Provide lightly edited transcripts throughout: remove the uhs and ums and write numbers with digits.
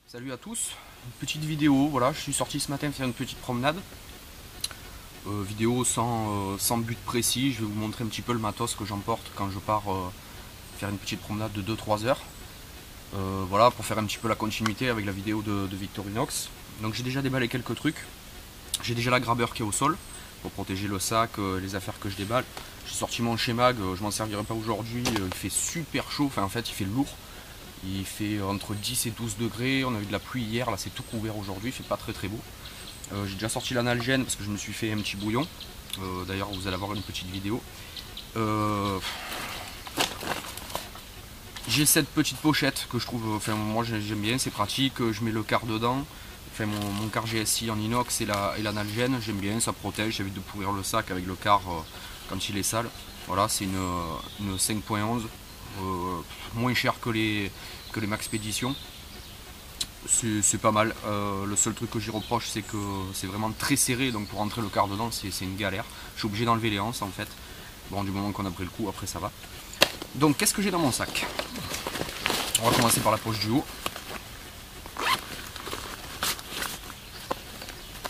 Salut à tous, une petite vidéo, voilà, je suis sorti ce matin faire une petite promenade. Vidéo sans but précis, je vais vous montrer un petit peu le matos que j'emporte quand je pars faire une petite promenade de 2-3 heures. Voilà, pour faire un petit peu la continuité avec la vidéo de Victorinox. Donc j'ai déjà déballé quelques trucs. J'ai déjà la grabber qui est au sol, pour protéger le sac, les affaires que je déballe. J'ai sorti mon Shemag, je m'en servirai pas aujourd'hui, il fait super chaud, enfin en fait il fait lourd. Il fait entre 10 et 12 degrés, on a eu de la pluie hier, là c'est tout couvert aujourd'hui, il fait pas très beau. J'ai déjà sorti l'analgène parce que je me suis fait un petit bouillon. D'ailleurs vous allez avoir une petite vidéo. J'ai cette petite pochette que je trouve, enfin moi j'aime bien, c'est pratique, je mets le quart dedans. Enfin mon quart GSI en inox et l'analgène, j'aime bien, ça protège, j'évite de pourrir le sac avec le quart quand il est sale. Voilà, c'est une 5.11, moins cher que les Maxpédition. C'est pas mal. Le seul truc que j'y reproche, c'est que c'est vraiment très serré, donc pour rentrer le quart dedans, c'est une galère. Je suis obligé d'enlever les anses en fait. Bon, du moment qu'on a pris le coup, après ça va. Donc, qu'est-ce que j'ai dans mon sac? On va commencer par la poche du haut.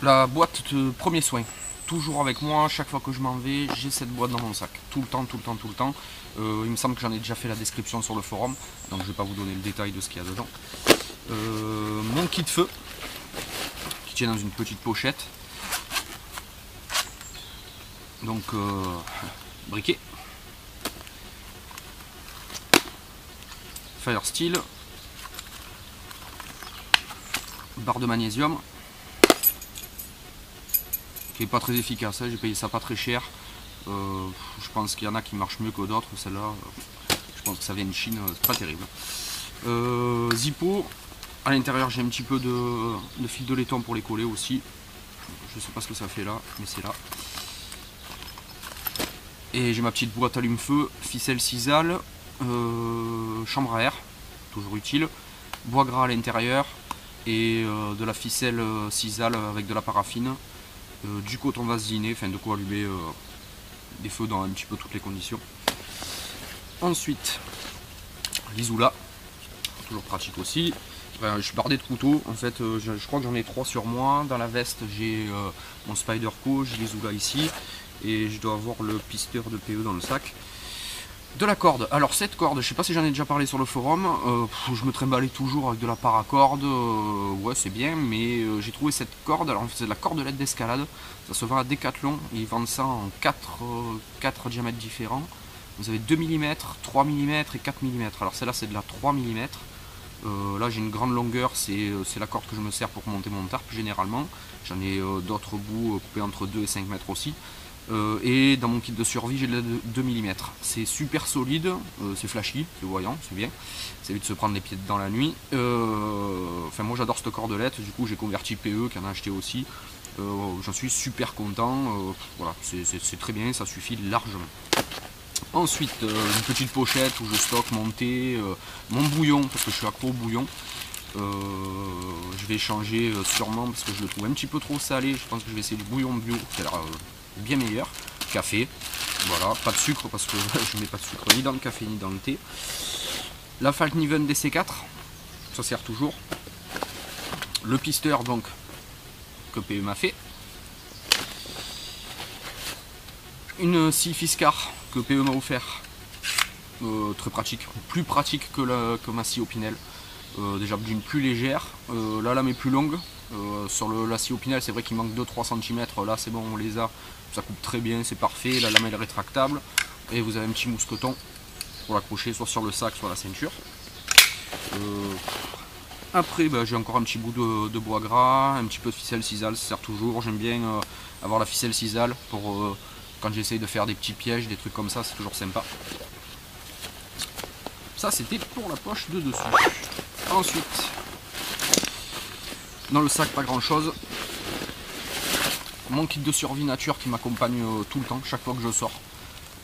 La boîte de premiers soins, toujours avec moi, chaque fois que je m'en vais, j'ai cette boîte dans mon sac. Tout le temps. Il me semble que j'en ai déjà fait la description sur le forum, donc je ne vais pas vous donner le détail de ce qu'il y a dedans. Mon kit feu, qui tient dans une petite pochette. Donc, briquet. Fire Steel. Barre de magnésium. Qui est pas très efficace, hein. J'ai payé ça pas très cher. Je pense qu'il y en a qui marchent mieux que d'autres. Celle-là, je pense que ça vient de Chine, c'est pas terrible. Zippo, à l'intérieur j'ai un petit peu de fil de laiton pour les coller aussi. Je sais pas ce que ça fait là, mais c'est là. Et j'ai ma petite boîte allume-feu, ficelle sisal, chambre à air, toujours utile, bois gras à l'intérieur et de la ficelle sisal avec de la paraffine. Du coton vasiné, enfin de quoi allumer des feux dans un petit peu toutes les conditions. Ensuite, l'isola, toujours pratique aussi. Enfin, je suis bardé de couteaux, en fait je crois que j'en ai 3 sur moi. Dans la veste j'ai mon Spyderco, j'ai l'isola ici et je dois avoir le pisteur de PE dans le sac. De la corde, alors cette corde, je sais pas si j'en ai déjà parlé sur le forum, je me trimballais toujours avec de la paracorde, ouais c'est bien, mais j'ai trouvé cette corde, alors c'est de la cordelette d'escalade, ça se vend à Decathlon, ils vendent ça en 4 diamètres différents, vous avez 2 mm, 3 mm et 4 mm, alors celle-là c'est de la 3 mm, là j'ai une grande longueur, c'est la corde que je me sers pour monter mon tarp généralement, j'en ai d'autres bouts coupés entre 2 et 5 mètres aussi. Et dans mon kit de survie j'ai de 2 mm. C'est super solide, c'est flashy, c'est voyant, c'est bien. Ça évite de se prendre les pieds dedans la nuit. Enfin moi j'adore cette cordelette, du coup j'ai converti PE qui en a acheté aussi. J'en suis super content, voilà, c'est très bien, ça suffit largement. Ensuite une petite pochette où je stocke mon thé, mon bouillon, parce que je suis accro au bouillon. Je vais changer sûrement parce que je le trouve un petit peu trop salé. Je pense que je vais essayer du bouillon bio qui a l'air bien meilleur. Café, voilà, pas de sucre parce que je mets pas de sucre ni dans le café ni dans le thé. La Falkniven DC4, ça sert toujours. Le pisteur donc que PE m'a fait. Une scie Fiskar que PE m'a offert, très pratique, plus pratique que ma scie Opinel. Déjà d'une plus légère, là la lame est plus longue. Sur la scie Opinel c'est vrai qu'il manque 2-3 cm, là c'est bon, on les a, ça coupe très bien, c'est parfait, la lame elle est rétractable et vous avez un petit mousqueton pour l'accrocher soit sur le sac soit à la ceinture. Après j'ai encore un petit bout de bois gras, un petit peu de ficelle sisal, ça sert toujours, j'aime bien avoir la ficelle sisal pour quand j'essaye de faire des petits pièges, des trucs comme ça, c'est toujours sympa. Ça c'était pour la poche de dessus. Ensuite, dans le sac pas grand chose, mon kit de survie nature qui m'accompagne tout le temps, chaque fois que je sors,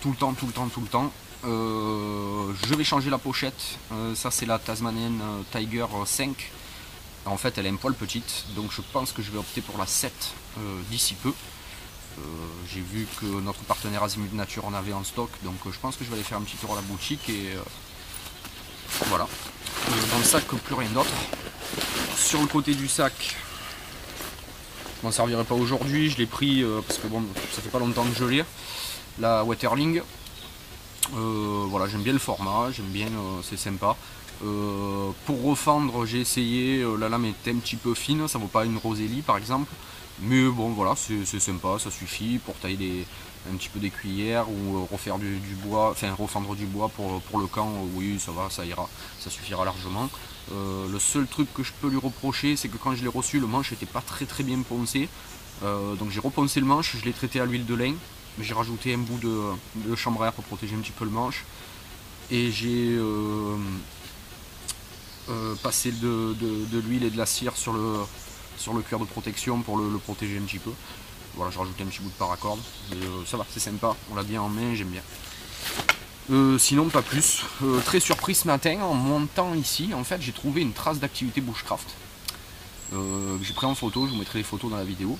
tout le temps. Je vais changer la pochette, ça c'est la Tasmanian Tiger 5, en fait elle est un poil petite, donc je pense que je vais opter pour la 7 d'ici peu. J'ai vu que notre partenaire Azimut Nature en avait en stock, donc je pense que je vais aller faire un petit tour à la boutique et voilà. Dans le sac plus rien d'autre. sur le côté du sac, je m'en servirai pas aujourd'hui, je l'ai pris parce que bon, ça fait pas longtemps que je l'ai, la Waterling. Voilà, j'aime bien le format, j'aime bien, c'est sympa. Pour refendre, j'ai essayé, la lame est un petit peu fine, ça vaut pas une Roselli par exemple, mais bon voilà, c'est sympa, ça suffit pour tailler un petit peu des cuillères ou refaire du bois, enfin refendre du bois pour le camp. Oui, ça va, ça ira, ça suffira largement. Le seul truc que je peux lui reprocher, c'est que quand je l'ai reçu, le manche était pas très bien poncé, donc j'ai reponcé le manche, je l'ai traité à l'huile de lin, j'ai rajouté un bout de chambre à air pour protéger un petit peu le manche, et j'ai passer de l'huile et de la cire sur le cuir de protection pour le protéger un petit peu. Voilà, j'ai rajouté un petit bout de paracorde. Ça va, c'est sympa, on l'a bien en main, j'aime bien. Sinon, pas plus. Très surpris ce matin, en montant ici, en fait, j'ai trouvé une trace d'activité bushcraft. J'ai pris en photo, je vous mettrai les photos dans la vidéo.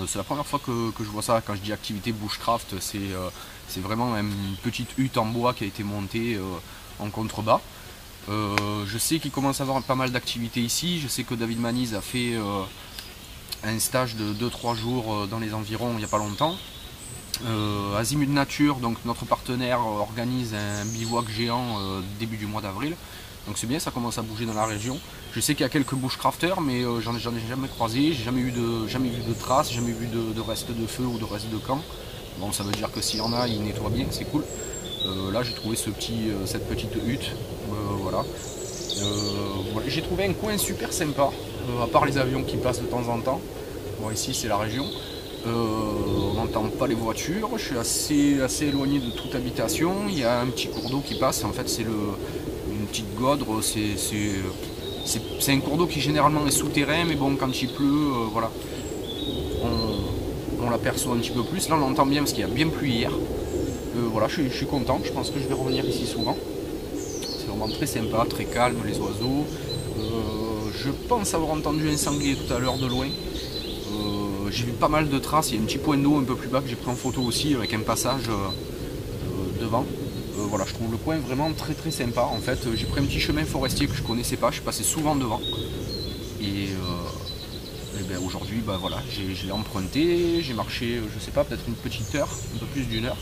C'est la première fois que je vois ça. Quand je dis activité bushcraft, c'est vraiment une petite hutte en bois qui a été montée en contrebas. Je sais qu'il commence à avoir pas mal d'activités ici. Je sais que David Maniz a fait un stage de 2-3 jours dans les environs il n'y a pas longtemps. Azimut Nature, donc notre partenaire, organise un bivouac géant début du mois d'avril. Donc c'est bien, ça commence à bouger dans la région. Je sais qu'il y a quelques bushcrafters, mais j'en ai jamais croisé, j'ai jamais vu de traces, jamais vu de restes de feu ou de restes de camp. Bon, ça veut dire que s'il y en a, ils nettoient bien, c'est cool. Là j'ai trouvé cette petite hutte, voilà. J'ai trouvé un coin super sympa, à part les avions qui passent de temps en temps. Bon, ici c'est la région, on n'entend pas les voitures, je suis assez éloigné de toute habitation. Il y a un petit cours d'eau qui passe, en fait c'est une petite godre, c'est un cours d'eau qui généralement est souterrain, mais bon, quand il pleut, voilà, on l'aperçoit un petit peu plus. Là on l'entend bien parce qu'il y a bien plu hier. Voilà, je suis content, je pense que je vais revenir ici souvent. C'est vraiment très sympa, très calme, les oiseaux. Je pense avoir entendu un sanglier tout à l'heure de loin. J'ai vu pas mal de traces, il y a un petit point d'eau un peu plus bas que j'ai pris en photo aussi avec un passage devant. Voilà, je trouve le coin vraiment très sympa. En fait, j'ai pris un petit chemin forestier que je connaissais pas, je suis passé souvent devant. Et ben aujourd'hui, bah voilà, je l'ai emprunté, j'ai marché, je sais pas, peut-être une petite heure, un peu plus d'une heure.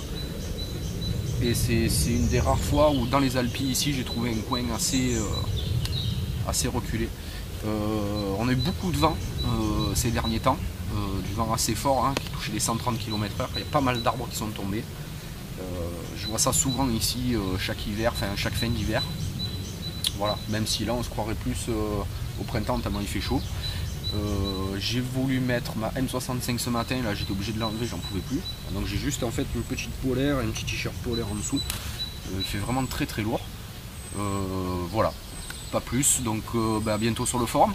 Et c'est une des rares fois où dans les Alpes ici j'ai trouvé un coin assez reculé. On a eu beaucoup de vent ces derniers temps, du vent assez fort, hein, qui touchait les 130 km/h. Il y a pas mal d'arbres qui sont tombés. Je vois ça souvent ici chaque hiver, enfin chaque fin d'hiver. Voilà, même si là on se croirait plus au printemps tellement il fait chaud. J'ai voulu mettre ma M65 ce matin, là j'étais obligé de l'enlever, j'en pouvais plus. Donc j'ai juste en fait une petite polaire et un petit t-shirt polaire en dessous. Il fait vraiment très lourd. Voilà, pas plus, donc à bientôt sur le forum.